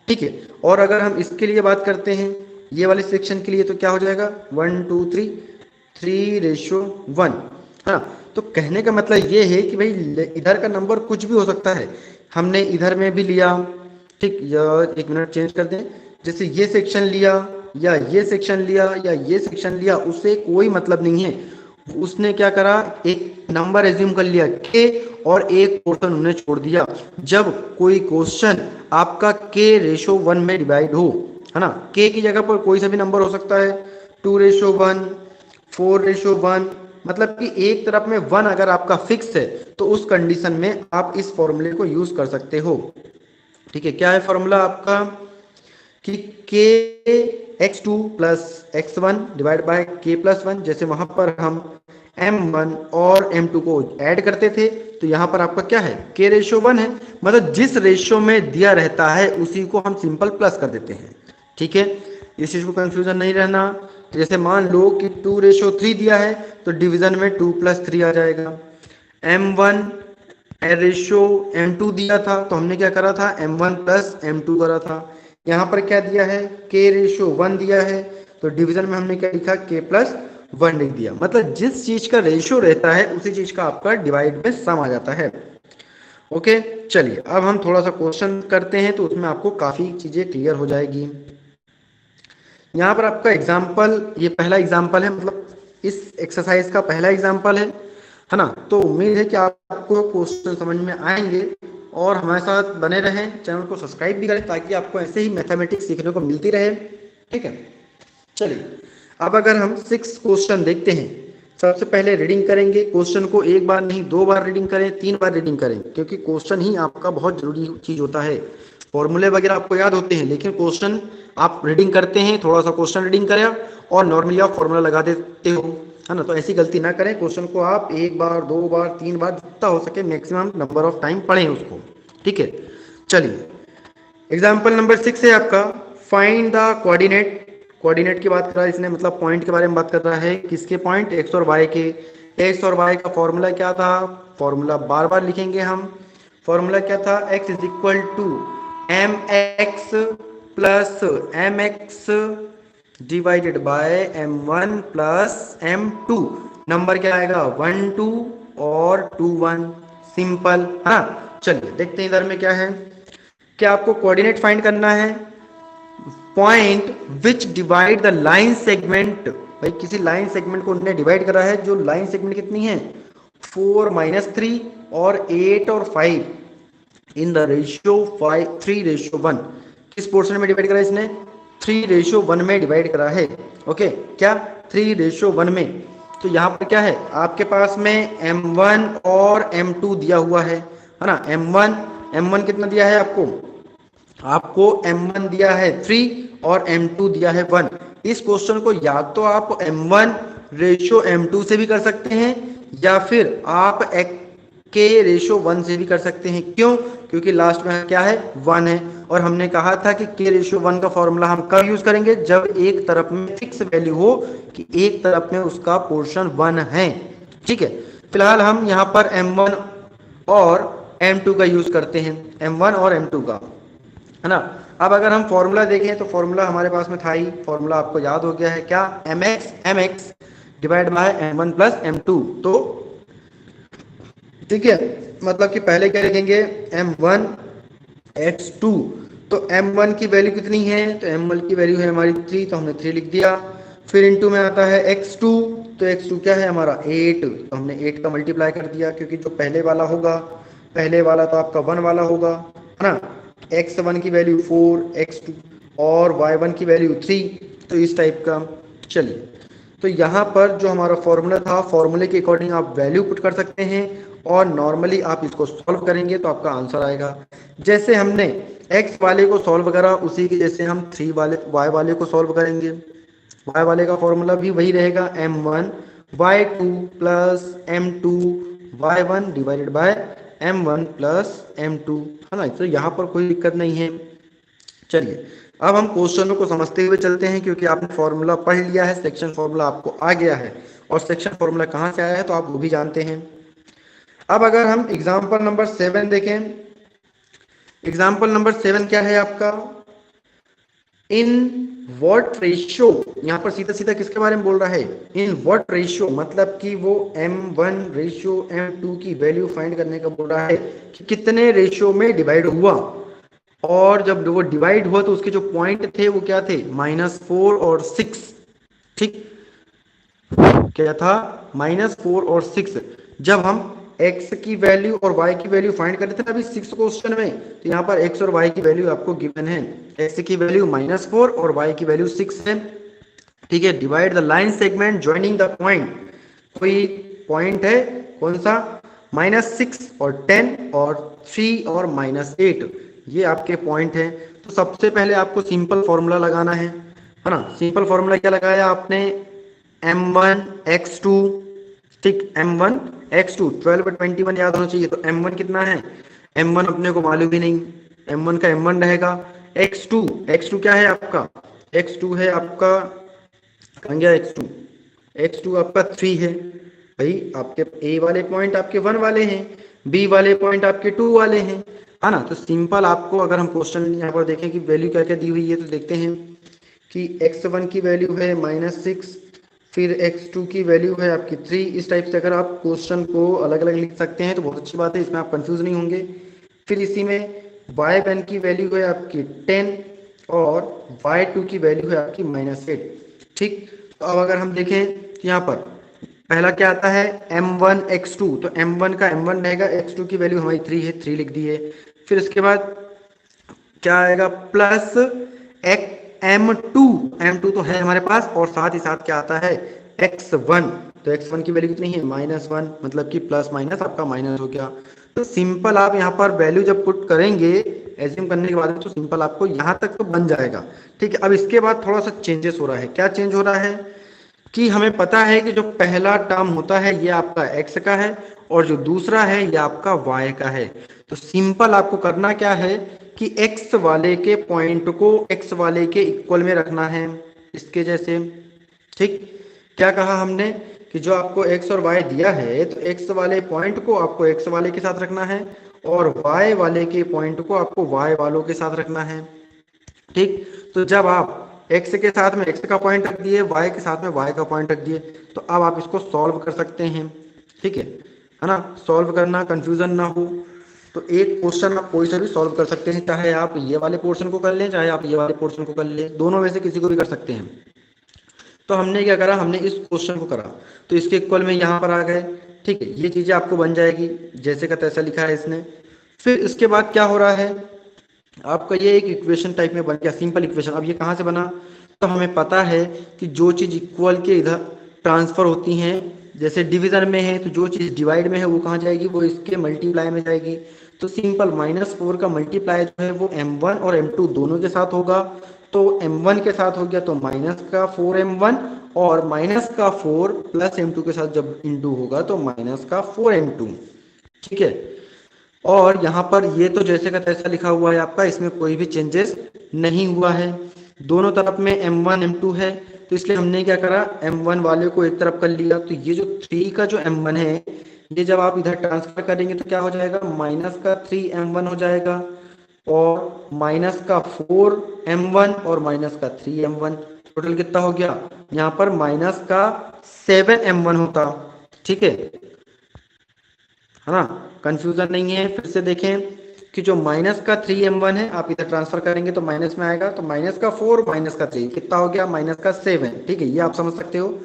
ठीक है। और अगर हम इसके लिए बात करते हैं ये वाले सेक्शन के लिए तो क्या हो जाएगा 1:2:3, 3:1, है ना। तो कहने का मतलब ये है कि भाई इधर का नंबर कुछ भी हो सकता है, हमने इधर में भी लिया, ठीक, या एक मिनट चेंज कर दें, जैसे ये सेक्शन लिया या ये सेक्शन लिया या ये सेक्शन लिया, उससे कोई मतलब नहीं है। उसने क्या करा, एक नंबर एज्यूम कर लिया के और एक पोर्शन उन्हें छोड़ दिया। जब कोई क्वेश्चन आपका k/1 में डिवाइड हो, है ना, k की जगह पर कोई सा भी नंबर हो सकता है, 2:1, 4:1, मतलब कि एक तरफ में 1 अगर आपका फिक्स है तो उस कंडीशन में आप इस फॉर्मूले को यूज कर सकते हो। ठीक है, क्या है फॉर्मूला आपका कि k(x2 + x1) divide by k+1। जैसे वहां पर हम m1 और m2 को ऐड करते थे तो यहाँ पर आपका क्या है k/1 है, मतलब जिस रेशियो में दिया रहता है उसी को हम सिंपल प्लस कर देते हैं। ठीक है, इस चीज को कंफ्यूजन नहीं रहना। जैसे मान लो कि 2:3 दिया है तो डिवीजन में 2 + 3 आ जाएगा। m1 रेशियो m2 दिया था तो हमने क्या करा था m1 + m2 करा था। यहाँ पर क्या दिया है k/1 दिया है तो डिवीजन में हमने क्या लिखा k+1 लिख दिया। मतलब जिस चीज का रेशियो रहता है उसी चीज का आपका डिवाइड में सम आ जाता है। ओके, चलिए अब हम थोड़ा सा क्वेश्चन करते हैं तो उसमें आपको काफी चीजें क्लियर हो जाएगी। यहाँ पर आपका एग्जाम्पल, ये पहला एग्जाम्पल है, मतलब इस एक्सरसाइज का पहला एग्जाम्पल है ना। तो उम्मीद है कि आपको क्वेश्चन समझ में आएंगे और हमारे साथ बने रहें, चैनल को सब्सक्राइब भी करें ताकि आपको ऐसे ही मैथमेटिक्स सीखने को मिलती रहे। ठीक है, चलिए अब अगर हम 6 क्वेश्चन देखते हैं, सबसे पहले रीडिंग करेंगे। क्वेश्चन को एक बार नहीं 2 बार रीडिंग करें, 3 बार रीडिंग करें, क्योंकि क्वेश्चन ही आपका बहुत जरूरी चीज होता है। फॉर्मूले वगैरह आपको याद होते हैं लेकिन क्वेश्चन आप रीडिंग करते हैं, थोड़ा सा क्वेश्चन रीडिंग करें और नॉर्मली आप फॉर्मूला लगा देते हो, है ना। तो ऐसी गलती ना करें, क्वेश्चन को आप 1 बार 2 बार 3 बार जितना हो सके मैक्सिमम नंबर ऑफ टाइम पढ़ें उसको। ठीक है, चलिए एग्जाम्पल नंबर 6 है आपका, फाइंड द कोऑर्डिनेट। कोऑर्डिनेट की बात कर रहा है इसने, मतलब पॉइंट के बारे में बात कर रहा है। किसके पॉइंट, एक्स और वाई के। एक्स और वाई का फॉर्मूला क्या था, फॉर्मूला बार बार लिखेंगे हम। फॉर्मूला क्या था, x = mx + mx divided by m1 + m2। Number क्या आएगा 1 2 और 2 1, सिंपल, है ना। चलिए देखते हैं इधर में क्या है। क्या आपको कोऑर्डिनेट फाइंड करना है, point which divide the line segment. भाई किसी लाइन सेगमेंट को उन्होंने डिवाइड करा है, जो लाइन सेगमेंट कितनी है 4 - 3 और 8 और 5 इन द रेशियो 3:1। किस पोर्शन में डिवाइड करा है इसने 3:1 में डिवाइड करा है। ओके, क्या 3:1 में। तो यहाँ पर क्या है आपके पास में m1 और m2 दिया हुआ है ना। m1 कितना दिया है आपको, आपको m1 दिया है 3 और m2 दिया है 1। इस क्वेश्चन को या तो आप m1:m2 से भी कर सकते हैं या फिर आप k/1 से भी कर सकते हैं। क्यों, क्योंकि लास्ट में क्या है 1 है और हमने कहा था कि k/1 का फॉर्मूला हम कब यूज करेंगे, जब एक तरफ में फिक्स वैल्यू हो कि एक तरफ में उसका पोर्शन 1 है। ठीक है, फिलहाल हम यहाँ पर m1 और m2 का यूज करते हैं, m1 और m2 का, है ना। अब अगर हम फॉर्मूला देखें तो फॉर्मूला हमारे पास में था ही, फॉर्मूला आपको याद हो गया है क्या, mx divide by m1 + m2। तो ठीक है, मतलब कि पहले क्या लिखेंगे m1 x2। तो m1 की वैल्यू कितनी है, तो m1 की वैल्यू है हमारी 3, तो हमने 3 लिख दिया। फिर इनटू में आता है x2, तो x2 क्या है हमारा 8, तो हमने 8 का मल्टीप्लाई कर दिया, क्योंकि जो पहले वाला होगा, पहले वाला तो आपका 1 वाला होगा, है ना। x1 की वैल्यू 4, x2 और y1 की वैल्यू 3, तो इस टाइप का। चलिए, तो यहाँ पर जो हमारा फॉर्मूला था, फॉर्मूले के अकॉर्डिंग आप वैल्यू पुट कर सकते हैं और नॉर्मली आप इसको सॉल्व करेंगे तो आपका आंसर आएगा। जैसे हमने x वाले को सॉल्व करा उसी के जैसे हम 3 वाले y वाले को सॉल्व करेंगे। y वाले का फॉर्मूला भी वही रहेगा m1 y2 + m2 y1 divided by m1 plus m2, है ना। तो यहाँ पर कोई दिक्कत नहीं है। चलिए अब हम क्वेश्चनों को समझते हुए चलते हैं, क्योंकि आपने फॉर्मूला पढ़ लिया है, सेक्शन फॉर्मूला आपको आ गया है, और सेक्शन फॉर्मूला कहाँ से आया है तो आप वो भी जानते हैं। अब अगर हम एग्जाम्पल नंबर 7 देखें, एग्जाम्पल नंबर 7 क्या है आपका, इन व्हाट रेशियो, यहाँ पर सीधा सीधा किसके बारे में बोल रहा है, इन व्हाट रेशियो, मतलब कि वो m1 रेशियो m2 की वैल्यू फाइंड करने का बोल रहा है कि कितने रेशियो में डिवाइड हुआ, और जब वो डिवाइड हुआ तो उसके जो पॉइंट थे वो क्या थे, -4 और 6, ठीक, क्या था, -4 और 6। जब हम x की वैल्यू और y की वैल्यू फाइंड कर रहे थे ना अभी 6 क्वेश्चन में, तो यहाँ पर x और y की वैल्यू आपको गिवन है, x की वैल्यू -4 और y की वैल्यू 6 है, ठीक है। Divide the line segment joining the point, कोई पॉइंट है कौन सा, -6 और 10 और 3 और -8, ये आपके पॉइंट है। तो सबसे पहले आपको सिंपल फॉर्मूला लगाना है ना। सिंपल फॉर्मूला क्या लगाया आपने, m1 x2, ठीक, m1 x2 12/21 याद होना चाहिए। तो m1 कितना है, m1 अपने को मालूम ही नहीं, m1 का m1 रहेगा, x2 क्या है आपका, x2 है आपका, कहाँ गया x2 आपका 3 है भाई, आपके a वाले पॉइंट आपके 1 वाले हैं, b वाले पॉइंट आपके 2 वाले हैं, है ना। तो सिंपल आपको अगर हम क्वेश्चन यहाँ पर देखें कि वैल्यू क्या क्या दी हुई है, तो देखते हैं कि x1 की वैल्यू है -6, फिर x2 की वैल्यू है आपकी 3। इस टाइप से अगर आप क्वेश्चन को अलग अलग लिख सकते हैं तो बहुत अच्छी बात है, इसमें आप कंफ्यूज नहीं होंगे। फिर इसी में y1 की वैल्यू है आपकी 10 और y2 की वैल्यू है आपकी -8, ठीक। तो अब अगर हम देखें यहाँ पर पहला क्या आता है, m1 x2, तो m1 का m1 रहेगा, x2 की वैल्यू हमारी 3 है, 3 लिख दी है। फिर उसके बाद क्या आएगा, प्लस m2 तो है हमारे पास, और साथ ही साथ क्या आता है x1, तो x1 की वैल्यू कितनी है, -1, मतलब कि प्लस माइनस आपका माइनस हो गया। तो सिंपल आप यहाँ पर वैल्यू जब पुट करेंगे एज्यूम करने के बाद में, तो सिंपल आपको यहाँ तक तो बन जाएगा, ठीक है। अब इसके बाद थोड़ा सा चेंजेस हो रहा है, क्या चेंज हो रहा है कि हमें पता है कि जो पहला टर्म होता है ये आपका x का है, और जो दूसरा है ये आपका y का है। तो सिंपल आपको करना क्या है कि x वाले के पॉइंट को x वाले के इक्वल में रखना है, इसके जैसे, ठीक। क्या कहा हमने कि जो आपको x और y दिया है, तो x वाले पॉइंट को आपको x वाले के साथ रखना है, और y वाले के पॉइंट को आपको y वालों के साथ रखना है, ठीक। तो जब आप x के साथ में x का पॉइंट रख दिए, y के साथ में y का पॉइंट रख दिए, तो अब आप इसको सॉल्व कर सकते हैं, ठीक है ना। सॉल्व करना, कंफ्यूजन ना हो, तो एक क्वेश्चन आप कोई सा भी सॉल्व कर सकते हैं, चाहे आप ये वाले पोर्शन को कर लें, चाहे आप ये वाले पोर्शन को कर लें, दोनों में से किसी को भी कर सकते हैं। तो हमने क्या करा, हमने इस क्वेश्चन को करा, तो इसके इक्वल में यहाँ पर आ गए, ठीक है। ये चीजें आपको बन जाएगी जैसे का तैसा लिखा है इसने। फिर इसके बाद क्या हो रहा है, आपका ये एक इक्वेशन टाइप में बन गया, सिंपल इक्वेशन। अब ये कहाँ से बना, तो हमें पता है कि जो चीज इक्वल के इधर ट्रांसफर होती हैं, जैसे डिवीजन में है तो जो चीज डिवाइड में है वो कहाँ जाएगी, वो इसके मल्टीप्लाई में जाएगी। तो सिंपल -4 का मल्टीप्लाई जो है वो m1 और m2 दोनों के साथ होगा, तो m1 के साथ हो गया तो -4m1, और -4 प्लस m2 के साथ जब इंटू होगा तो -4m2, ठीक है। और यहाँ पर ये तो जैसे का तैसा लिखा हुआ है आपका, इसमें कोई भी चेंजेस नहीं हुआ है, दोनों तरफ में m1 m2 है, तो इसलिए हमने क्या करा, m1 वाले को एक तरफ कर लिया। तो ये जो 3 का जो m1 है, ये जब आप इधर ट्रांसफर करेंगे तो क्या हो जाएगा, -3m1 हो जाएगा, और -4m1 और -3m1, टोटल कितना हो गया, यहाँ पर -7m1 होता, ठीक है ना। कंफ्यूजन नहीं है। फिर से देखें कि जो -3m1 है आप इधर ट्रांसफर करेंगे तो माइनस में आएगा, तो -4 -3 कितना हो गया, -7, ठीक है, ये आप समझ सकते हो।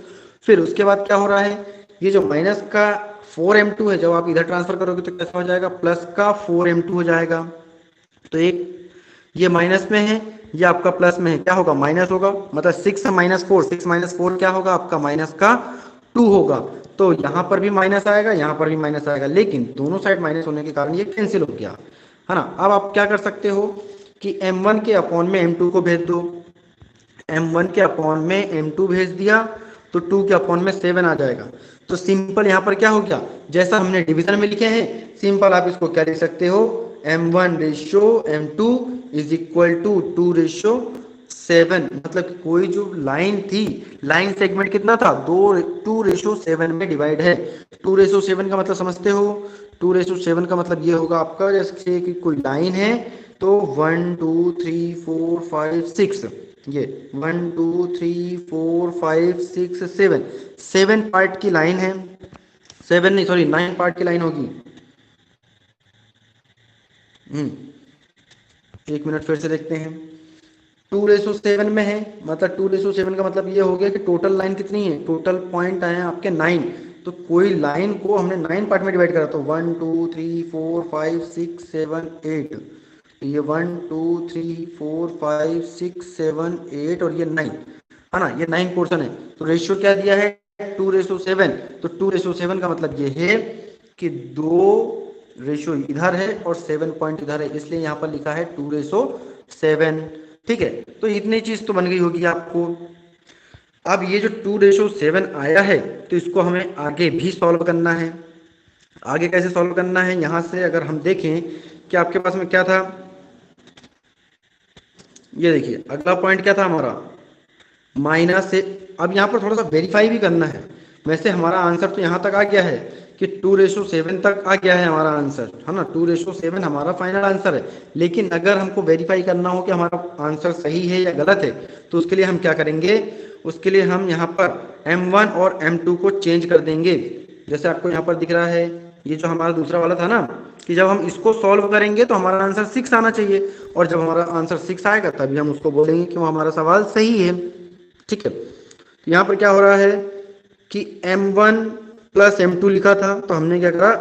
फिर उसके बाद क्या हो रहा है, ये जो -4m2 है जब आप इधर ट्रांसफर करोगे तो कैसा हो जाएगा, +4m2 हो जाएगा। तो एक ये माइनस में है, ये आपका प्लस में है, क्या होगा, माइनस होगा, मतलब 6 -4 क्या होगा आपका, -2 होगा। तो यहाँ पर भी माइनस आएगा, यहाँ पर भी माइनस आएगा, लेकिन दोनों साइड माइनस होने के कारण ये कैंसिल हो गया, है ना। अब आप क्या कर सकते हो कि m1 के अपॉन में m2 को भेज दो, m1 के अपॉन में m2 भेज दिया तो 2 के अपॉन में 7 आ जाएगा। तो सिंपल यहाँ पर क्या हो गया, जैसा हमने डिवीजन में लिखे हैं सिंपल आप इसको क्या लिख सकते हो, m1 ratio m2 is equal to 2:7। मतलब कि कोई जो लाइन थी, लाइन सेगमेंट कितना था, 2:7 में डिवाइड है। 2:7 का मतलब समझते हो, 2:7 का मतलब ये होगा आपका, जैसे कि कोई लाइन है तो 1 2 3 4 5 6, ये 1 2 3 4 5 6 7, 7 पार्ट की लाइन है, 7 नहीं सॉरी 9 पार्ट की लाइन होगी। एक मिनट फिर से देखते हैं। 2:7 में है, मतलब 2:7 का मतलब ये हो गया कि टोटल लाइन कितनी है, टोटल पॉइंट आए हैं आपके 9। तो कोई लाइन को हमने 9 पार्ट में डिवाइड करा, तो 1 2 3 4 5 6 7 8, ये 1 2 3 4 5 6 7 8 और ये 9 है ना, ये 9 पोर्शन है। तो रेशियो क्या दिया है, 2:7। तो 2:7 का मतलब ये है कि 2 रेशियो इधर है और 7 पॉइंट इधर है, इसलिए यहाँ पर लिखा है 2:7। ठीक है, तो इतनी चीज तो बन गई होगी आपको। अब ये जो 2:7 आया है तो इसको हमें आगे भी सॉल्व करना है। आगे कैसे सॉल्व करना है, यहां से अगर हम देखें कि आपके पास में क्या था, ये देखिए अगला पॉइंट क्या था हमारा, माइनस से। अब यहाँ पर थोड़ा सा वेरीफाई भी करना है। वैसे हमारा आंसर तो यहाँ तक आ गया है कि 2:7 तक आ गया है हमारा आंसर, है ना, 2:7 हमारा फाइनल आंसर है। लेकिन अगर हमको वेरीफाई करना हो कि हमारा आंसर सही है या गलत है, तो उसके लिए हम क्या करेंगे, उसके लिए हम यहाँ पर m1 और m2 को चेंज कर देंगे। जैसे आपको यहाँ पर दिख रहा है, ये जो हमारा दूसरा वाला था ना, कि जब हम इसको सॉल्व करेंगे तो हमारा आंसर 6 आना चाहिए, और जब हमारा आंसर 6 आएगा तभी हम उसको बोलेंगे कि वो हमारा सवाल सही है। ठीक है, तो यहाँ पर क्या हो रहा है कि m1 प्लस m2 लिखा था, तो हमने क्या करा,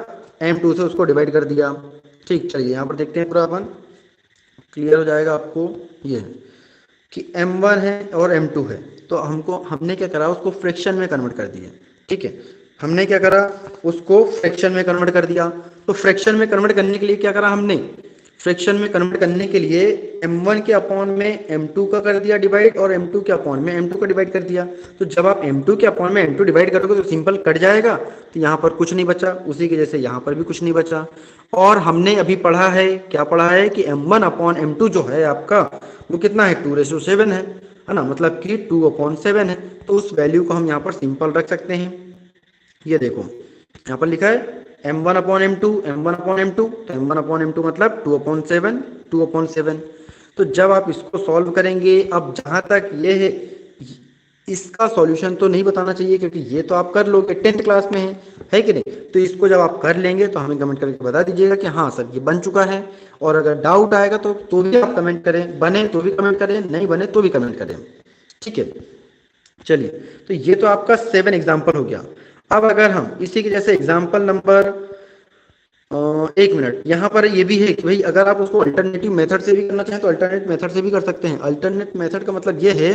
m2 से उसको डिवाइड कर दिया। ठीक, चलिए यहाँ पर देखते हैं पूरा अपन, क्लियर हो जाएगा आपको। ये है कि m1 है और m2 है, तो हमने क्या करा, उसको फ्रैक्शन में कन्वर्ट कर दिया। ठीक है, हमने क्या करा, उसको फ्रैक्शन में कन्वर्ट कर दिया। तो फ्रैक्शन में कन्वर्ट करने के लिए क्या करा हमने, फ्रैक्शन में कन्वर्ट करने के लिए m1 के अपॉन में m2 का कर दिया डिवाइड, और m2 के अपॉन में m2 का डिवाइड कर दिया। तो जब आप m2 के अपॉन में m2 डिवाइड करोगे तो सिंपल कट जाएगा, तो यहाँ पर कुछ नहीं बचा, उसी की जैसे यहाँ पर भी कुछ नहीं बचा। और हमने अभी पढ़ा है, क्या पढ़ा है कि m1 अपॉन m2 जो है आपका, वो कितना है, 2:7 है ना, मतलब कि 2/7 है। तो उस वैल्यू को हम यहाँ पर सिंपल रख सकते हैं। ये देखो यहाँ पर लिखा है m1 upon m2, m1 upon m2, तो m1 अपॉन m2 मतलब 2/7, 2/7। तो जब आप इसको सॉल्व करेंगे, अब जहां तक ये है, इसका सॉल्यूशन तो नहीं बताना चाहिए क्योंकि ये तो आप कर लोगे, 10th क्लास में है कि नहीं। तो इसको जब आप कर लेंगे तो हमें कमेंट करके बता दीजिएगा कि हाँ सर ये बन चुका है। और अगर डाउट आएगा तो भी आप कमेंट करें, बने तो भी कमेंट करें, नहीं बने तो भी कमेंट करें। ठीक है, चलिए, तो ये तो आपका 7 एग्जाम्पल हो गया। अब अगर हम इसी के जैसे एग्जाम्पल नंबर, एक मिनट, यहाँ पर ये भी है कि भाई अगर आप उसको अल्टरनेटिव मेथड से भी करना चाहें तो अल्टरनेट मेथड से भी कर सकते हैं। अल्टरनेट मेथड का मतलब ये है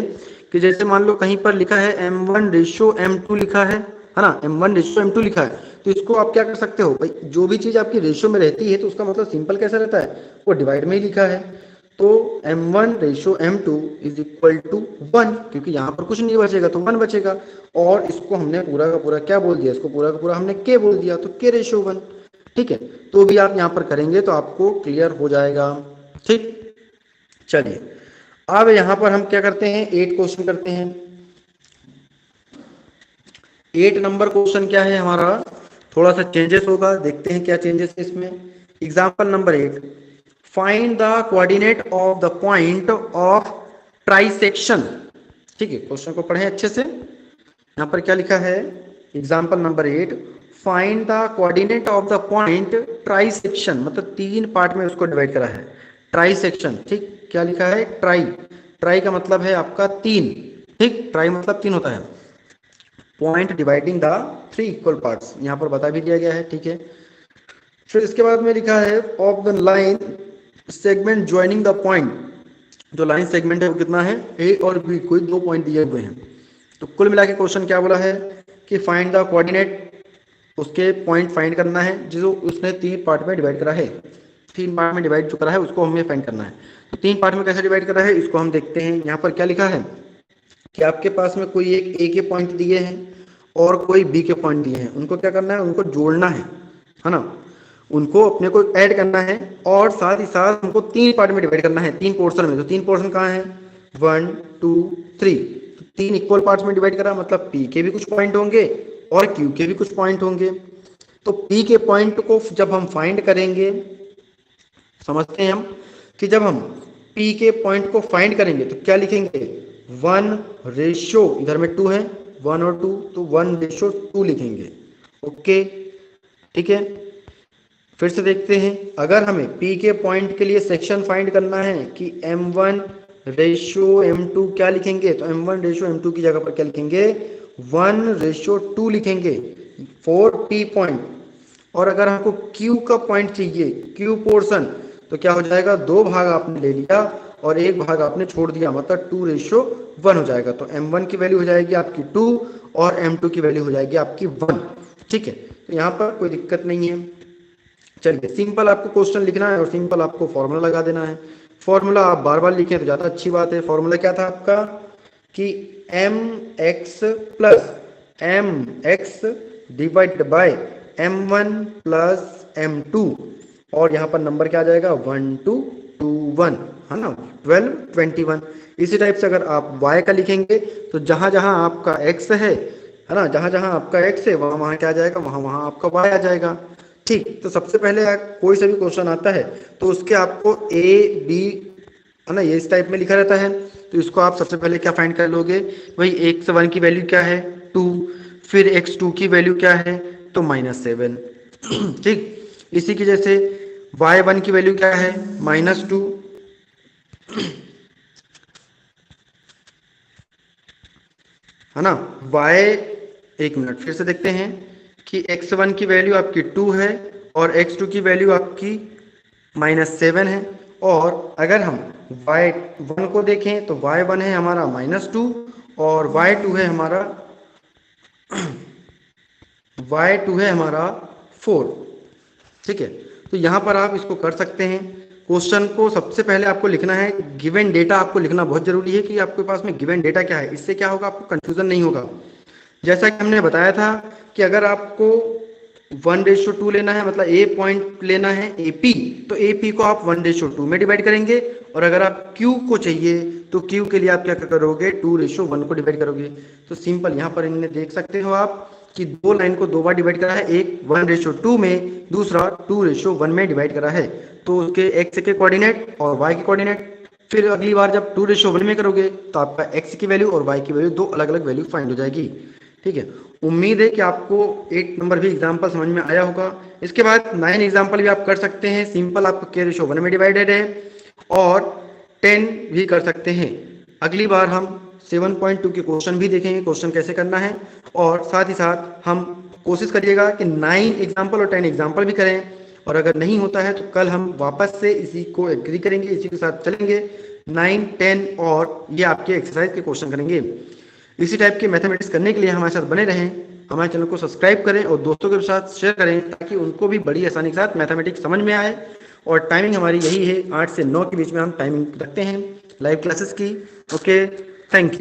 कि जैसे मान लो कहीं पर लिखा है m1 रेशियो m2 लिखा है ना, m1 रेशियो m2 लिखा है, तो इसको आप क्या कर सकते हो भाई, जो भी चीज आपकी रेशियो में रहती है तो उसका मतलब सिंपल कैसा रहता है, वो डिवाइड में ही लिखा है। तो m1 ratio m2 is equal to 1, क्योंकि यहाँ पर कुछ नहीं बचेगा तो 1 बचेगा। और इसको हमने पूरा का पूरा क्या बोल दिया, इसको पूरा का पूरा हमने k बोल दिया, तो k रेशियो 1। ठीक है, तो भी आप यहाँ पर करेंगे तो आपको क्लियर हो जाएगा। ठीक, चलिए अब यहाँ पर हम क्या करते हैं, 8 क्वेश्चन करते हैं। 8 नंबर क्वेश्चन क्या है हमारा, थोड़ा सा चेंजेस होगा, देखते हैं क्या चेंजेस है इसमें। Example number 8, find the coordinate of the point of trisection. ठीक है, क्वेश्चन को पढ़ें अच्छे से। यहाँ पर क्या लिखा है, example number 8, find the coordinate of the point trisection, मतलब 3 पार्ट में उसको डिवाइड करा है, ट्राइसेक्शन। ठीक, क्या लिखा है, ट्राई, ट्राई का मतलब है आपका 3। ठीक, ट्राई मतलब 3 होता है। Point dividing the 3 equal parts, यहाँ पर बता भी दिया गया है। ठीक है, फिर इसके बाद में लिखा है of the line segment joining the point, जो लाइन सेगमेंट है वो कितना है, ए और बी, कोई 2 पॉइंट दिए हुए हैं। तो कुल मिला के क्वेश्चन क्या बोला है कि फाइंड द कोऑर्डिनेट, उसके पॉइंट फाइंड करना है जो उसने 3 पार्ट में डिवाइड करा है। 3 पार्ट में डिवाइड जो करा है उसको हमें फाइंड करना है। तो 3 पार्ट में कैसे डिवाइड करा है इसको हम देखते हैं। यहाँ पर क्या लिखा है कि आपके पास में कोई एक ए के पॉइंट दिए हैं और कोई बी के पॉइंट दिए हैं, उनको क्या करना है, उनको जोड़ना है ना, उनको अपने को ऐड करना है और साथ ही साथ हमको 3 पार्ट में डिवाइड करना है, 3 पोर्शन में। तो 3 पोर्शन कहाँ है, 1 2 3, तो 3 इक्वल पार्ट्स में डिवाइड करा, मतलब पी के भी कुछ पॉइंट होंगे और क्यू के भी कुछ पॉइंट होंगे। तो पी के पॉइंट को जब हम फाइंड करेंगे, समझते हैं हम कि जब हम पी के पॉइंट को फाइंड करेंगे तो क्या लिखेंगे, 1:, इधर में 2 है, 1 और 2, तो 1:2 लिखेंगे। ओके, ठीक है। फिर से देखते हैं, अगर हमें P के पॉइंट के लिए सेक्शन फाइंड करना है कि m1:m2 क्या लिखेंगे, तो m1:m2 की जगह पर क्या लिखेंगे, 1:2 लिखेंगे फॉर P पॉइंट। और अगर हमको Q का पॉइंट चाहिए, Q पोर्शन, तो क्या हो जाएगा, 2 भाग आपने ले लिया और 1 भाग आपने छोड़ दिया, मतलब 2:1 हो जाएगा। तो m1 की वैल्यू हो जाएगी आपकी 2 और m2 की वैल्यू हो जाएगी आपकी 1। ठीक है, तो यहाँ पर कोई दिक्कत नहीं है। चलिए, सिंपल आपको क्वेश्चन लिखना है और सिंपल आपको फॉर्मूला लगा देना है। फॉर्मूला आप बार बार लिखें तो ज़्यादा अच्छी बात है। फॉर्मूला क्या था आपका कि mx plus mx divide by m1 plus m2, और यहाँ पर नंबर क्या आ जाएगा, 1 2 2 1, है ना, 12 21। इसी टाइप से अगर आप y का लिखेंगे तो जहाँ जहाँ आपका x है ना, जहाँ जहाँ आपका x है वहाँ वहाँ क्या आ जाएगा, वहाँ वहाँ आपका y आ जाएगा। ठीक, तो सबसे पहले कोई सा भी क्वेश्चन आता है तो उसके आपको a b, है ना, ये इस टाइप में लिखा रहता है, तो इसको आप सबसे पहले क्या फाइंड कर लोगे, वही x1 की वैल्यू क्या है, 2, फिर x2 की वैल्यू क्या है, तो -7। ठीक, इसी की जैसे y1 की वैल्यू क्या है, -2, है ना, एक मिनट फिर से देखते हैं कि x1 की वैल्यू आपकी 2 है और x2 की वैल्यू आपकी -7 है। और अगर हम y1 को देखें तो y1 है हमारा -2 और y2 है हमारा 4। ठीक है, तो यहाँ पर आप इसको कर सकते हैं। क्वेश्चन को सबसे पहले आपको लिखना है, गिवन डेटा आपको लिखना बहुत जरूरी है कि आपके पास में गिवन डेटा क्या है, इससे क्या होगा, आपको कंफ्यूजन नहीं होगा। जैसा कि हमने बताया था कि अगर आपको 1:2 लेना है, मतलब ए पॉइंट लेना है AP, तो AP को आप 1:2 में डिवाइड करेंगे, और अगर आप Q को चाहिए तो Q के लिए आप क्या करोगे, 2:1 को डिवाइड करोगे। तो सिंपल यहाँ पर इन्हें देख सकते हो आप कि 2 लाइन को 2 बार डिवाइड करा है, एक 1:2 में, दूसरा 2:1 में डिवाइड करा है। तो उसके x के कोऑर्डिनेट और y के कोऑर्डिनेट, फिर अगली बार जब 2:1 में करोगे तो आपका x की वैल्यू और y की वैल्यू 2 अलग अलग वैल्यू फाइंड हो जाएगी। ठीक है, उम्मीद है कि आपको 8 नंबर भी एग्जाम्पल समझ में आया होगा। इसके बाद 9 एग्जाम्पल भी आप कर सकते हैं। सिंपल आपको k:1 में डिवाइडेड है और 10 भी कर सकते हैं। अगली बार हम 7.2 के क्वेश्चन भी देखेंगे, क्वेश्चन कैसे करना है, और साथ ही साथ हम कोशिश करिएगा कि 9 एग्जाम्पल और 10 एग्जाम्पल भी करें। और अगर नहीं होता है तो कल हम वापस से इसी को एग्री करेंगे, इसी के साथ चलेंगे, 9 10 और ये आपके एक्सरसाइज के क्वेश्चन करेंगे। इसी टाइप के मैथमेटिक्स करने के लिए हमारे साथ बने रहें, हमारे चैनल को सब्सक्राइब करें और दोस्तों के साथ शेयर करें ताकि उनको भी बड़ी आसानी के साथ मैथमेटिक्स समझ में आए। और टाइमिंग हमारी यही है, 8 से 9 के बीच में हम टाइमिंग रखते हैं लाइव क्लासेस की। Okay, thank you.